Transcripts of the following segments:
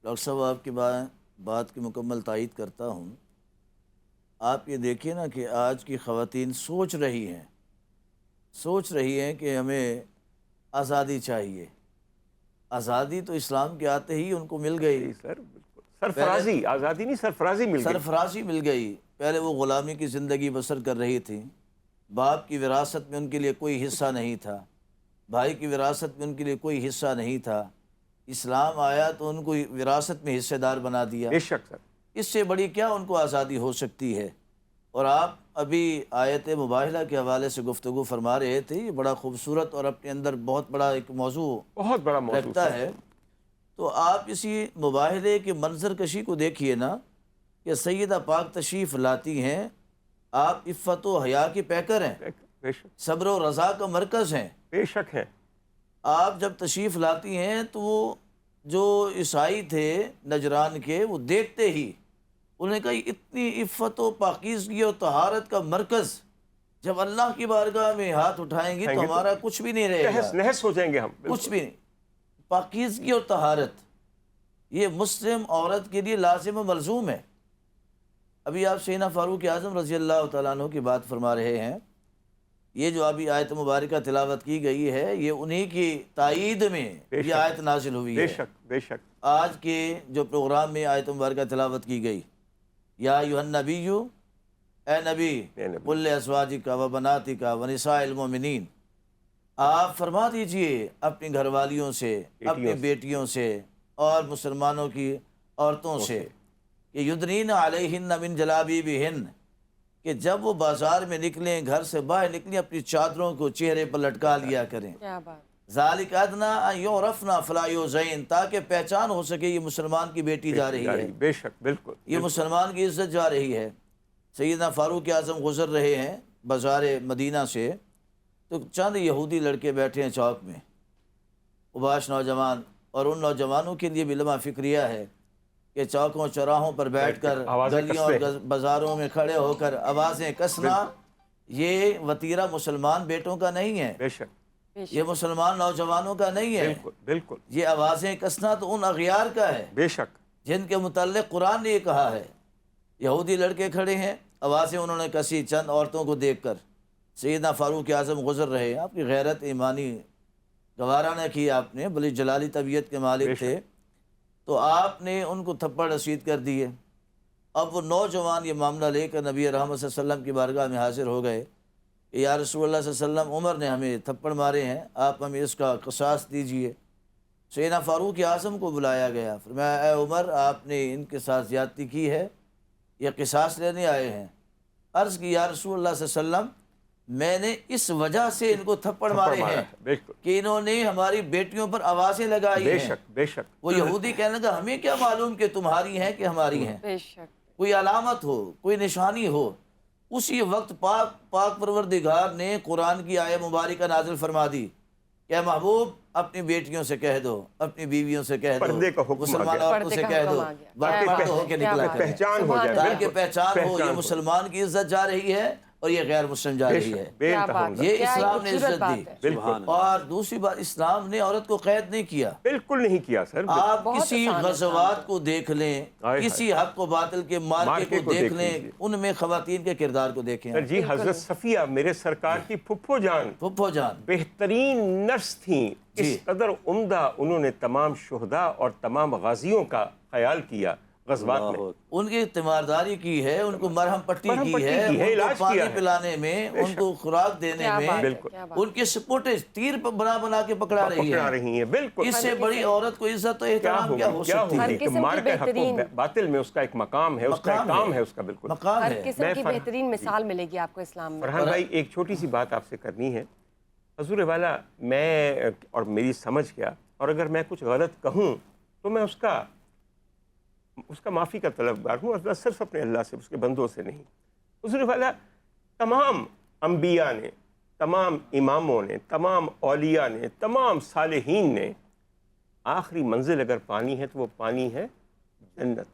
Doctor صاحب آپ کی بات کی مکمل تائید کرتا ہوں۔ آپ یہ دیکھیے نا کہ آج کی خواتین سوچ رہی ہیں کہ ہمیں آزادی چاہیے۔ آزادی تو اسلام کے آتے ہی ان کو مل گئی۔ جی سر، بالکل سرفرازی، آزادی نہیں سرفرازی مل گئی۔ سرفرازی مل گئی۔ پہلے وہ غلامی کی زندگی بسر کر رہی تھیں، باپ کی وراثت میں ان کے لیے کوئی حصہ نہیں تھا، بھائی کی وراثت میں ان کے لیے کوئی حصہ نہیں تھا۔ اسلام آیا تو ان کو وراثت میں حصہ دار بنا دیا۔ بے شک سر، اس سے بڑی کیا ان کو آزادی ہو سکتی ہے؟ اور آپ ابھی آیت مباہلہ کے حوالے سے گفتگو فرما رہے تھے، یہ بڑا خوبصورت اور اپنے اندر بہت بڑا ایک موضوع بہت بڑا موضوع رکھتا ہے۔ تو آپ اسی مباہلے کے منظر کشی کو دیکھیے نا کہ سیدہ پاک تشریف لاتی ہیں، آپ عفت و حیا کی پیکر ہیں، بے شک، صبر و رضا کا مرکز ہیں۔ بے شک ہے۔ آپ جب تشریف لاتی ہیں تو وہ جو عیسائی تھے نجران کے، وہ دیکھتے ہی انہوں نے کہا اتنی عفت و پاکیزگی و طہارت کا مرکز جب اللہ کی بارگاہ میں ہاتھ اٹھائیں گے تو ہمارا کچھ بھی نہیں رہے گا، تہس نہس ہو جائیں گے ہم، کچھ بھی نہیں۔ پاکیزگی اور طہارت یہ مسلم عورت کے لیے لازم و ملزوم ہے۔ ابھی آپ سیدنا فاروق اعظم رضی اللہ تعالیٰ عنہ کی بات فرما رہے ہیں، یہ جو ابھی آیت مبارکہ تلاوت کی گئی ہے یہ انہی کی تائید میں یہ آیت نازل ہوئی ہے۔ بے شک، بے شک۔ آج کے جو پروگرام میں آیت مبارکہ تلاوت کی گئی، یا ایھا النبی، اے نبی، قل لازواجک و بناتک و نساء المؤمنین، آپ فرما دیجئے اپنی گھر والیوں سے، اپنی بیٹیوں سے اور مسلمانوں کی عورتوں سے کہ یدنین علیہن من جلابیبہن، کہ جب وہ بازار میں نکلیں، گھر سے باہر نکلیں، اپنی چادروں کو چہرے پر لٹکا لیا کریں۔ کیا بات! ذالک ادنیٰ ان یعرفن فلا یؤذین، تاکہ پہچان ہو سکے یہ مسلمان کی بیٹی جا رہی ہے، بے شک، بالکل، یہ مسلمان کی عزت جا رہی ہے۔ سیدنا فاروق اعظم گزر رہے ہیں بازار مدینہ سے، تو چند یہودی لڑکے بیٹھے ہیں چوک میں، اوباش نوجوان، اور ان نوجوانوں کے لیے بھی لمحہ فکریہ ہے کہ چوکوں چوراہوں پر بیٹھ کر گلیوں اور بازاروں میں کھڑے ہو کر آوازیں کسنا، یہ وطیرہ مسلمان بیٹوں کا نہیں ہے، بے شک، یہ مسلمان نوجوانوں کا نہیں ہے، بالکل، بالکل، یہ آوازیں کسنا تو ان اغیار کا ہے بے شک، جن کے متعلق قرآن نے یہ کہا ہے۔ یہودی لڑکے کھڑے ہیں، آوازیں انہوں نے کسی چند عورتوں کو دیکھ کر۔ سیدنا فاروق اعظم گزر رہے ہیں، آپ کی غیرت ایمانی گوارا نہ کی، آپ نے بڑی جلالی طبیعت کے مالک تھے، تو آپ نے ان کو تھپڑ رسید کر دیے۔ اب وہ نوجوان یہ معاملہ لے کر نبی رحمت صلی اللہ علیہ وسلم کی بارگاہ میں حاضر ہو گئے کہ یا رسول اللہ صلی اللہ علیہ وسلم، عمر نے ہمیں تھپڑ مارے ہیں، آپ ہمیں اس کا قصاص دیجئے۔ سیدنا فاروق اعظم کو بلایا گیا، فرمایا اے عمر، آپ نے ان کے ساتھ زیادتی کی ہے، یہ قصاص لینے آئے ہیں۔ عرض کی یا رسول اللہ صلی اللہ علیہ وسلم، میں نے اس وجہ سے ان کو تھپڑ مارے ہیں کہ انہوں نے ہماری بیٹیوں پر آوازیں لگائی ہیں۔ بے شک، بے شک، وہ یہودی کہنے لگا ہمیں کیا معلوم کہ تمہاری ہیں کہ ہماری ہیں، بے شک، کوئی علامت ہو، کوئی نشانی ہو۔ اسی وقت پاک پروردگار نے قرآن کی آیت مبارکہ نازل فرما دی کہ محبوب اپنی بیٹیوں سے کہہ دو، اپنی بیویوں سے کہہ دو، پردے کا حکم آ مسلمان گیا، عورتوں سے کہہ دو، مرد ہو کے نکلا کریں، پہچان ہو جائے، تاکہ پہچان ہو یہ مسلمان کی عزت جا رہی ہے اور یہ غیر مسلم جا رہی ہے۔ بے انتہا، یہ اسلام نے عزت دی۔ بالکل، اور دوسری بات، اسلام نے عورت کو قید نہیں کیا۔ بالکل نہیں کیا سر۔ آپ کسی غزوات کو دیکھ لیں، کسی حق و باطل کے مارکے کو دیکھ لیں، ان میں خواتین کے کردار کو دیکھیں۔ سر جی، حضرت صفیہ میرے سرکار کی پھپھو جان بہترین نرس تھیں، اس قدر عمدہ انہوں نے تمام شہداء اور تمام غازیوں کا خیال کیا غزوات میں، ان کی تیمارداری کی ہے، ان کو مرہم پٹی کی ہے، ان کو پانی پلانے میں، ان کو خوراک دینے میں، ان کے سپورٹے تیر بنا کے پکڑا رہی ہیں۔ بالکل، اس سے بڑی عورت کو عزت و احترام کیا ہو سکتی ہے؟ کہ مارکہ حق و باطل میں اس کا ایک مقام ہے، اس کا ایک کام ہے، اس کا بالکل مقام ہر ہے۔ قسم کی بہترین مثال ملے گی آپ کو اسلام میں۔ فرحان بھائی، ایک چھوٹی سی بات آپ سے کرنی ہے۔ حضور والا، میں اور میری سمجھ کیا، اور اگر میں کچھ غلط کہوں تو میں اس کا معافی کا طلبگار ہوں، اور صرف اپنے اللہ سے، اس کے بندوں سے نہیں۔ حضور والا، تمام انبیاء نے، تمام اماموں نے، تمام اولیاء نے، تمام صالحین نے آخری منزل اگر پانی ہے تو وہ پانی ہے جنت۔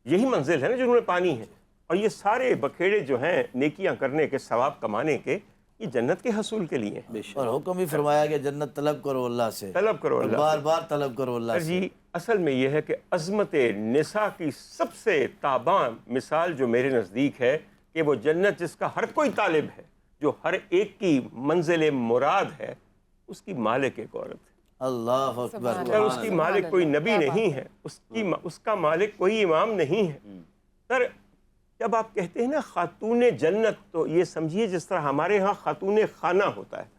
یہی منزل ہے نا جنہوں نے پانی ہے، اور یہ سارے بکھیڑے جو ہیں نیکیاں کرنے کے، ثواب کمانے کے، یہ جنت کے حصول کے لیے ہیں۔ اور حکم بھی فرمایا کہ جنت طلب کرو اللہ سے، طلب کرو اللہ بار بار طلب کرو اللہ سے۔ جی اصل میں یہ ہے کہ عظمت نساء کی سب سے تاباں مثال جو میرے نزدیک ہے کہ وہ جنت جس کا ہر کوئی طالب ہے، جو ہر ایک کی منزل مراد ہے، اس کی مالک ایک عورت ہے۔ اللہ اکبر۔ سر اس کی مالک کوئی نبی نہیں ہے، اس کا مالک کوئی امام نہیں ہے۔ سر جب آپ کہتے ہیں نا خاتون جنت، تو یہ سمجھیے جس طرح ہمارے ہاں خاتون خانہ ہوتا ہے،